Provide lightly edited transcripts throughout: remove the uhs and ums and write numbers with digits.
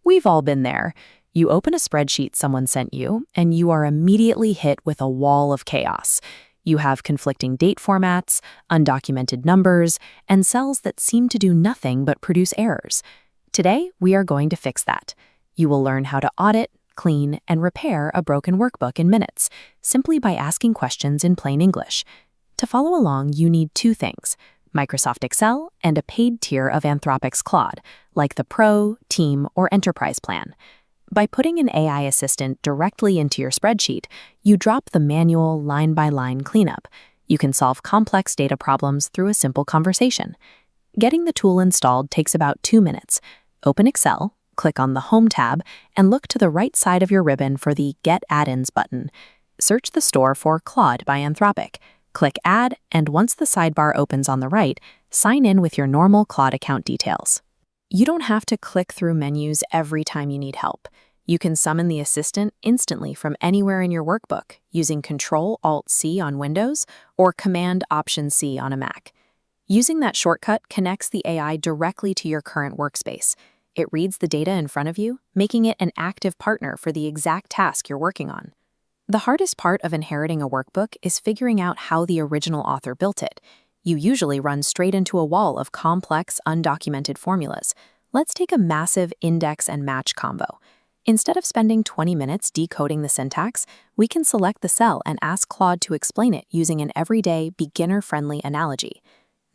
We've all been there. You open a spreadsheet someone sent you, and you are immediately hit with a wall of chaos. You have conflicting date formats, undocumented numbers, and cells that seem to do nothing but produce errors. Today, we are going to fix that. You will learn how to audit, clean, and repair a broken workbook in minutes, simply by asking questions in plain English. To follow along, you need two things: Microsoft Excel and a paid tier of Anthropic's Claude, like the Pro, Team, or Enterprise plan. By putting an AI assistant directly into your spreadsheet, you drop the manual line-by-line cleanup. You can solve complex data problems through a simple conversation. Getting the tool installed takes about 2 minutes. Open Excel, click on the Home tab, and look to the right side of your ribbon for the Get Add-ins button. Search the store for Claude by Anthropic. Click Add, and once the sidebar opens on the right, sign in with your normal Claude account details. You don't have to click through menus every time you need help. You can summon the assistant instantly from anywhere in your workbook using Control-Alt-C on Windows or Command-Option-C on a Mac. Using that shortcut connects the AI directly to your current workspace. It reads the data in front of you, making it an active partner for the exact task you're working on. The hardest part of inheriting a workbook is figuring out how the original author built it. You usually run straight into a wall of complex, undocumented formulas. Let's take a massive index and match combo. Instead of spending 20 minutes decoding the syntax, we can select the cell and ask Claude to explain it using an everyday, beginner-friendly analogy.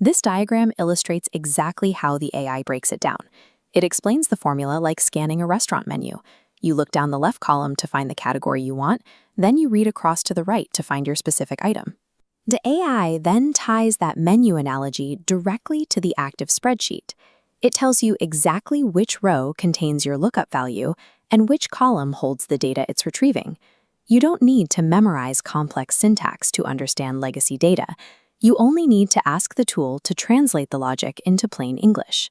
This diagram illustrates exactly how the AI breaks it down. It explains the formula like scanning a restaurant menu. You look down the left column to find the category you want, then you read across to the right to find your specific item. The AI then ties that menu analogy directly to the active spreadsheet. It tells you exactly which row contains your lookup value and which column holds the data it's retrieving. You don't need to memorize complex syntax to understand legacy data. You only need to ask the tool to translate the logic into plain English.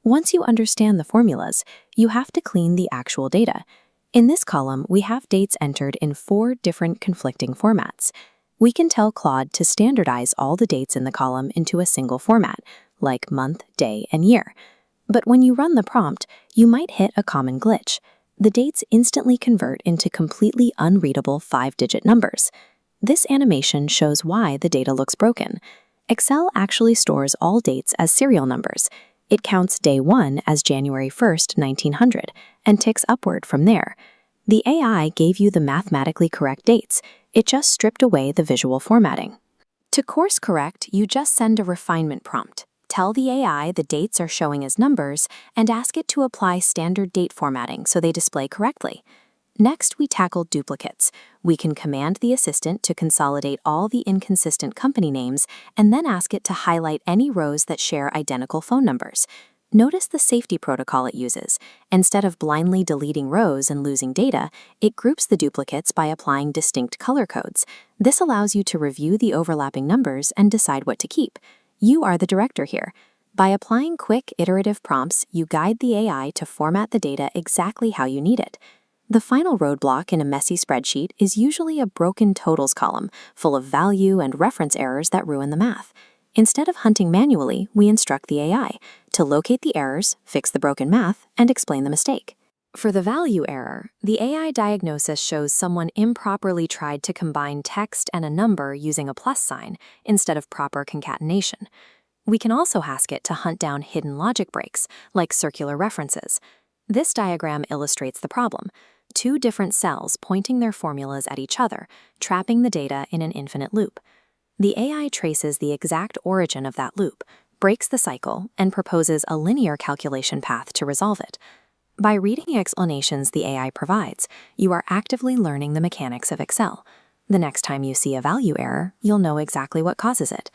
Once you understand the formulas, you have to clean the actual data. In this column, we have dates entered in 4 different conflicting formats. We can tell Claude to standardize all the dates in the column into a single format, like month, day, and year. But when you run the prompt, you might hit a common glitch. The dates instantly convert into completely unreadable 5-digit numbers. This animation shows why the data looks broken. Excel actually stores all dates as serial numbers. It counts day 1 as January 1st, 1900, and ticks upward from there. The AI gave you the mathematically correct dates. It just stripped away the visual formatting. To course correct, you just send a refinement prompt. Tell the AI the dates are showing as numbers and ask it to apply standard date formatting so they display correctly. Next, we tackle duplicates. We can command the assistant to consolidate all the inconsistent company names and then ask it to highlight any rows that share identical phone numbers. Notice the safety protocol it uses. Instead of blindly deleting rows and losing data, it groups the duplicates by applying distinct color codes. This allows you to review the overlapping numbers and decide what to keep. You are the director here. By applying quick, iterative prompts, you guide the AI to format the data exactly how you need it. The final roadblock in a messy spreadsheet is usually a broken totals column, full of value and reference errors that ruin the math. Instead of hunting manually, we instruct the AI to locate the errors, fix the broken math, and explain the mistake. For the value error, the AI diagnosis shows someone improperly tried to combine text and a number using a plus sign instead of proper concatenation. We can also ask it to hunt down hidden logic breaks, like circular references. This diagram illustrates the problem: 2 different cells pointing their formulas at each other, trapping the data in an infinite loop. The AI traces the exact origin of that loop, breaks the cycle, and proposes a linear calculation path to resolve it. By reading explanations the AI provides, you are actively learning the mechanics of Excel. The next time you see a value error, you'll know exactly what causes it.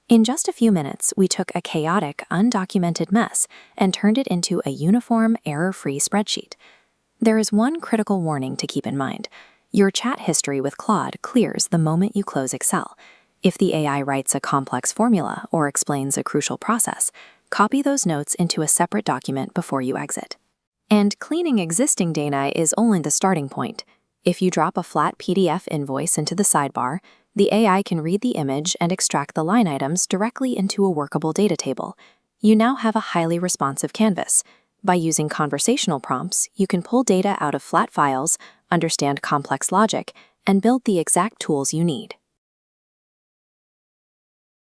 In just a few minutes, we took a chaotic, undocumented mess and turned it into a uniform, error-free spreadsheet. There is one critical warning to keep in mind. Your chat history with Claude clears the moment you close Excel. If the AI writes a complex formula or explains a crucial process, copy those notes into a separate document before you exit. And cleaning existing data is only the starting point. If you drop a flat PDF invoice into the sidebar, the AI can read the image and extract the line items directly into a workable data table. You now have a highly responsive canvas. By using conversational prompts, you can pull data out of flat files, understand complex logic, and build the exact tools you need.